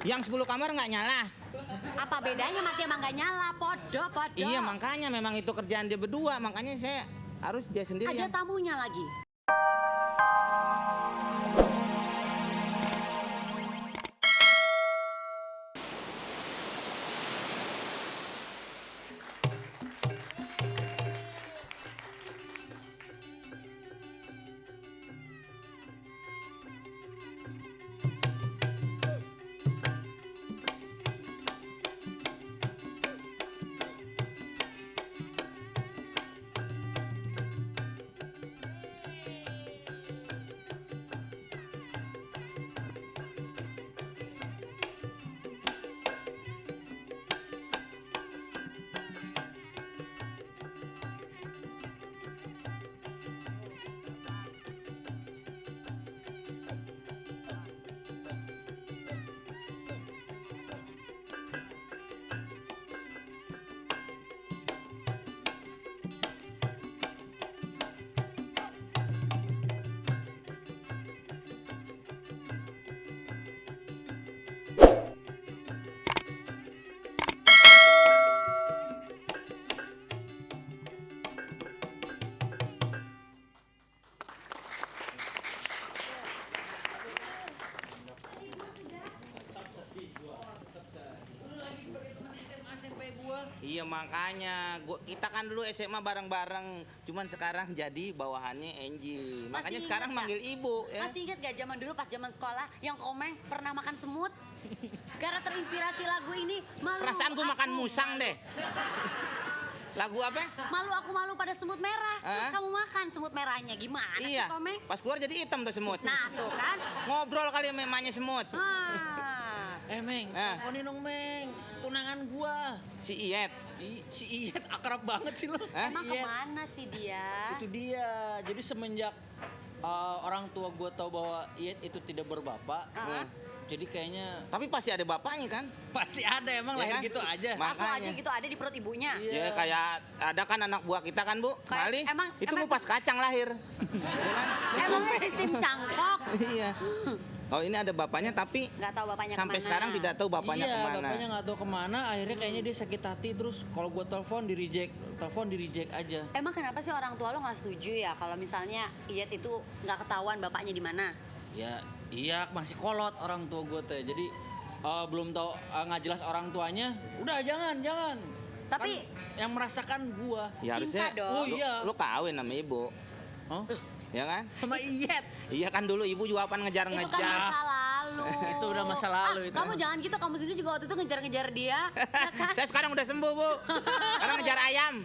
Yang 10 kamar nggak nyala. Apa bedanya mati emang nggak nyala? Podo. Iya, makanya memang itu kerjaan dia berdua. Makanya saya harus dia sendiri. Ada tamunya lagi. Iya makanya kita kan dulu SMA bareng-bareng, cuman sekarang jadi bawahannya Enji. Makanya sekarang manggil ibu ya. Masih ingat gak zaman dulu pas zaman sekolah yang Komeng pernah makan semut? Karena terinspirasi lagu ini, malu. Perasaan gue makan musang deh. Lagu apa? Malu aku malu pada semut merah. Terus kamu makan semut merahnya, gimana sih Komeng? Pas keluar jadi hitam tuh semut. Nah tuh kan. Ngobrol kali sama emaknya semut. Meng, teleponin dong Meng, tunangan gua. Si Iyet. Si Iyet akrab banget sih lo. Emang kemana sih dia? Itu dia, jadi semenjak orang tua gua tahu bahwa Iyet itu tidak berbapak, jadi kayaknya... Tapi pasti ada bapaknya kan? Pasti ada, emang Ya lahir kan? gitu aja. Langsung aja gitu ada di perut ibunya. Ya kayak ada kan anak buah kita kan Bu, kali. Itu emang- ngupas kacang lahir. Emangnya sistem cangkok? Iya. Oh ini ada bapaknya tapi Nggak tahu bapaknya sampai kemana. sekarang tidak tahu bapaknya Iya, kemana. bapaknya nggak tahu kemana. Akhirnya kayaknya dia sakit hati terus. Kalau gua telepon di reject aja. Emang kenapa sih orang tua lo nggak setuju ya kalau misalnya Iyet itu nggak ketahuan bapaknya di mana? Ya, iya masih kolot orang tua gua teh. Jadi belum tahu nggak jelas orang tuanya. Udah jangan. Tapi kan yang merasakan gua. Ya cinta harusnya dong. Oh iya. lu kawin sama ibu. Oh, Ya kan? sama Iyet. Iya kan dulu ibu juga apa itu kan ngejar-ngejar. masa lalu. Itu udah masa lalu itu. Kamu jangan gitu, kamu sendiri juga waktu itu ngejar-ngejar dia, ya kan? Saya sekarang udah sembuh Bu. Sekarang ngejar ayam.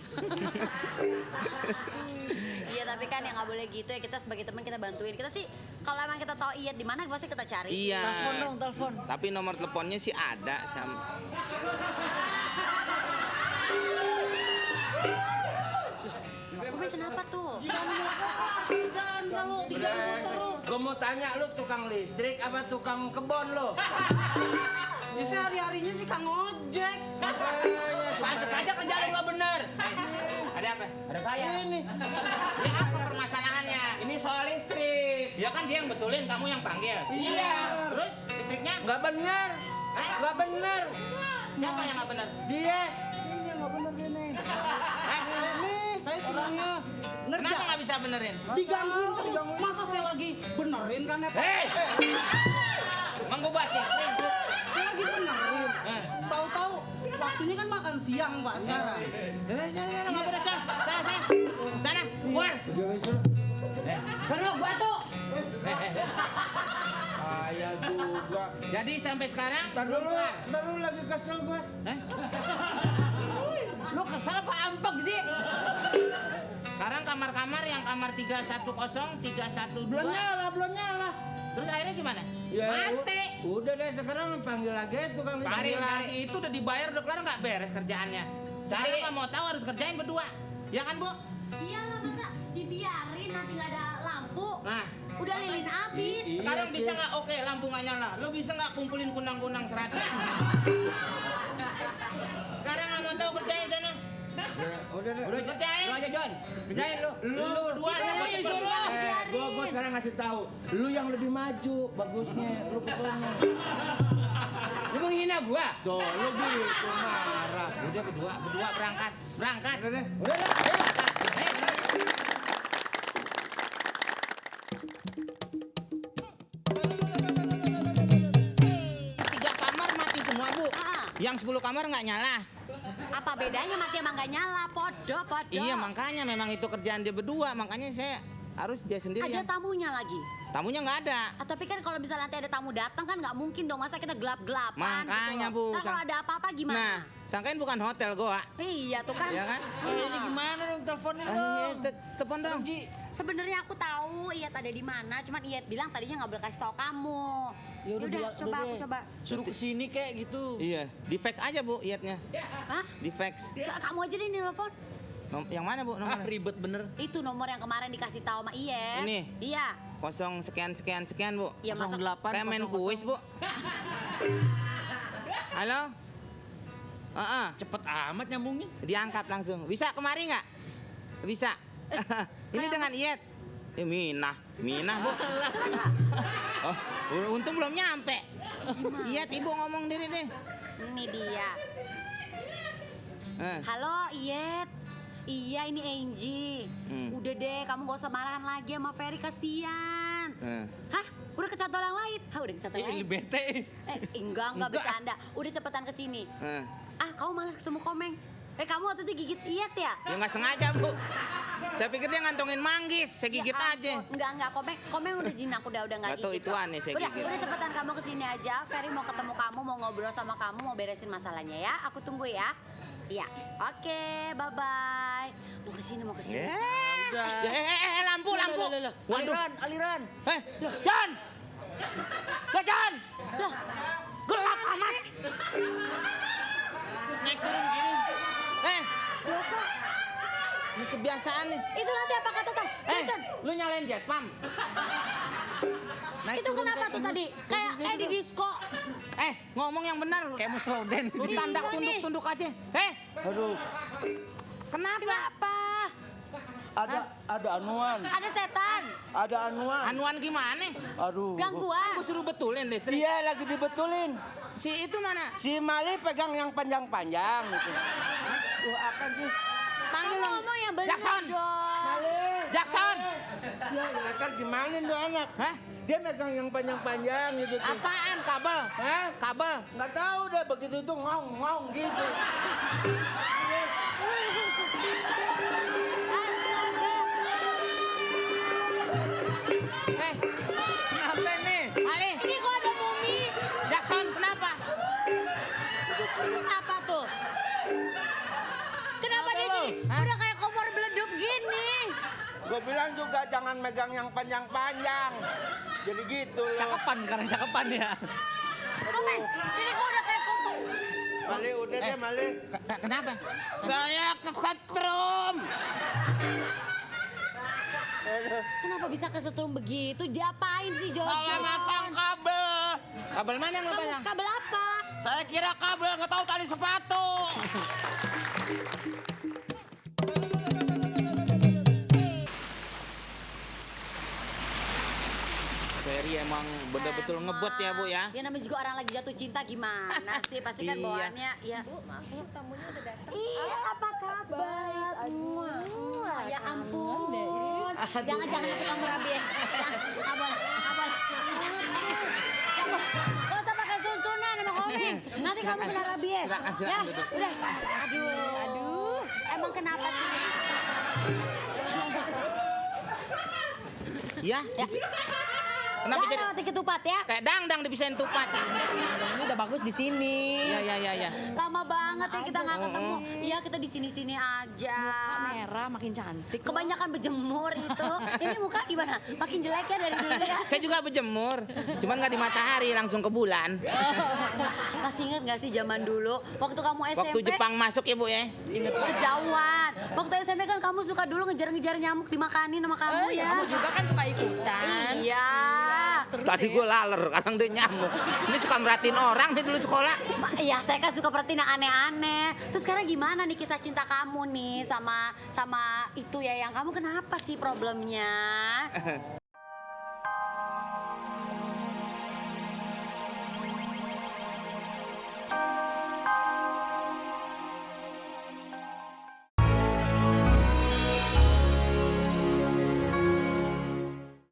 Iya tapi kan yang nggak boleh gitu ya, kita sebagai teman kita bantuin. Kita sih kalau emang kita tahu Iyet di mana pasti kita cari. Iya. Telepon dong, telepon. Tapi nomor teleponnya sih ada sama. Komeng kenapa tuh? Jangan lu diganggu terus. Gue mau tanya lu tukang listrik apa tukang kebon lu? Ya sehari-harinya sih Kang Ojek. Pantes aja kerja lu nggak bener. Ada apa? Ada saya. Ini. Ya apa permasalahannya? Ini soal listrik. Ya kan dia yang betulin, kamu yang panggil. Iya. Terus listriknya? Nggak bener. Nggak bener. Siapa yang nggak bener? Dia. Ini nggak bener gini. Hah? Nih, saya cuma ngerja. Kenapa nggak bisa benerin? Digangguin terus. Masa saya lagi benerin kan ya Pak? Hei! Menggubah listrik. Saya lagi benerin. Tahu-tahu waktunya kan makan siang Pak sekarang. Sana, nggak bener, sana, keluar. Sana, gua tuh. Ayah juga. Jadi sampai sekarang Ntar dulu lagi kesel gue. lu kesel apa ampek sih? Sekarang kamar-kamar yang kamar 310, 312. Belum nyala. Terus akhirnya gimana? Ya, Mati. Udah deh sekarang panggil lagi tukang listrik. Panggil lagi itu udah dibayar udah kelar nggak beres kerjaannya. Saya nggak mau tahu harus kerjain berdua. Ya kan Bu? Iyalah masa dibiarin nanti nggak ada lampu? Nah, Udah lilin abis. sekarang bisa nggak oke lampu nggak nyala? Lo bisa nggak kumpulin kunang-kunang 100? Sekarang nggak mau tahu kerjain sana. Udah deh. Udah kerjain. Lu aja John. Kerjain lu. Lu Dua Dibiarin, yang mau disuruh. dibiarin. Gue sekarang ngasih tahu, lu yang lebih maju, bagusnya lu ke sono. Lu menghina gua. Tuh, lu gitu marah. Udah berdua berangkat. Udah deh. Tiga kamar mati semua, Bu. Ah. Yang 10 kamar nggak nyala. Apa bedanya mati emang gak nyala? Podo. Iya, makanya memang itu kerjaan dia berdua. Makanya saya harus dia sendiri Ada yang... tamunya lagi. Tamunya nggak ada. Tapi kan kalau misalnya nanti ada tamu datang kan nggak mungkin dong, masa kita gelap-gelapan Makanya, gitu loh. Bu. Nah, kalau ada apa-apa gimana? Nah, sangkain bukan hotel gua. Iya tuh kan. Iya kan? Ini gimana dong, teleponin Iya, dong. telepon dong. Sebenarnya aku tahu Iyet ada di mana, cuman Iyet bilang tadinya nggak boleh kasih tahu kamu. Ya udah, Yaudah, coba aku deh. coba. Suruh kesini kayak gitu. Iya, di fax aja, Bu, iatnya. Hah? Di fax. Kamu aja deh nelfon. Yang mana, Bu, Ah, nomornya? ribet bener. Itu nomor yang kemarin dikasih tahu sama Iyet. Ini? Iya. 0 sekian, Bu. Iya, masa 08. Kayak main kuis, Bu. Halo? Cepet amat nyambungnya. Diangkat langsung. Bisa kemari nggak? Bisa. Ini dengan Iyet. Minah, Bu. Oh, untung belum nyampe. Iyet, Ibu ngomong diri deh. Ini dia. Halo Iyet. Iya ini Angie. Udah deh kamu gak usah marahan lagi sama Ferry, kasihan. Hah? Udah ke satu orang lain? Hah udah ke satu orang Ini lain? bete. Enggak bercanda. Udah cepetan ke sini. Kamu malas ketemu Komeng. Kamu waktu itu gigit Iyet ya? Ya nggak sengaja, Bu. Saya pikir dia ngantongin manggis, saya gigit Ya aja. ampun. Enggak, Komeng udah jinak, udah nggak Nggak tahu gigit. itu kok. aneh saya udah, gigit. Udah cepetan kamu kesini aja. Ferry mau ketemu kamu, mau ngobrol sama kamu, mau beresin masalahnya ya. Aku tunggu ya. Iya. Oke, bye-bye. Mau kesini. Udah. Lampu. Waduh. Aliran. John! John! Loh, Gelap amat. Naik turun gini. Ini kebiasaan nih. itu nanti apa kata Tom? John, Lu nyalain jet pump. Naik itu turun kenapa kayak tuh tadi? mus- Kayak di disco. Ngomong yang benar. Kayak mau slow dance. Lu tandak Iya, nih. tunduk aja. Aduh, Kenapa? ada anuan, Ada setan. ada anuan. Anuan gimana? Aduh. Gangguan. Aku suruh betulin deh. Sri. Iya lagi dibetulin. Si itu mana? Si Mali pegang yang panjang-panjang gitu. Akan sih. Panggil Kamu dong. ngomong yang benar Jackson. dong. Jackson. Ya kan gimana tuh anak? Hah? Dia megang yang panjang-panjang gitu tuh. Apaan? Kabel? Hah? Kabel? Nggak tahu deh begitu tuh ngong-ngong gitu. Astaga. kenapa nih? Ali. Ini kok ada mumi? Jackson, kenapa? Apa tuh? Kenapa dia jadi udah kayak kompor beleduk gini? Gue bilang juga jangan megang yang panjang-panjang. Jadi gitu loh. Cakepan sekarang, cakepan ya. Komeng, ini kok udah kayak kompor. Mali udah deh Mali. Kenapa? Saya kesetrum. Kenapa bisa kesetrum begitu? Diapain sih Jojo? Saya masang kabel. Kabel mana yang lu Kamu pasang? kabel apa? Saya kira kabel, nggak tahu tali sepatu. Ferry emang betul-betul ngebet ya, Bu ya. Ya namanya juga orang lagi jatuh cinta gimana sih? Pasti kan Iya. bawaannya ya. Bu, maaf ya tamunya udah datang. Iya, apa kabar? Ya ampun. Jangan nanti kamu rabies. Abang. Gak usah pakai susunan sama Komeng. Nanti kamu kena rabies. Silakan, Ya, duduk. udah. Aduh. Emang kenapa sih? Ya. Kenapa jadi Jangan mati ketupat ya. kayak dangdang dipisahin tupat? Ini udah bagus di sini. Ya. Lama banget ya kita nggak ketemu. Iya kita di sini-sini aja. Kamera makin cantik. loh. Kebanyakan berjemur itu. Ini muka gimana? Makin jelek ya dari dulu ya. Saya juga berjemur, cuman nggak di matahari, langsung ke bulan. Masih ingat nggak sih zaman dulu waktu kamu SMP? Waktu Jepang masuk ya, Bu ya. Ingat Kejauhan. Waktu SMP kan kamu suka dulu ngejar-ngejar nyamuk dimakanin sama kamu ya. Kamu juga kan suka ikutan. Iya. Seru Tadi deh. gue laler, kadang dia nyamuk. Ini suka merhatiin orang nih dulu sekolah. Iya, saya kan suka perhatiin yang aneh-aneh. Terus sekarang gimana nih kisah cinta kamu nih sama itu ya yang kamu kenapa sih problemnya?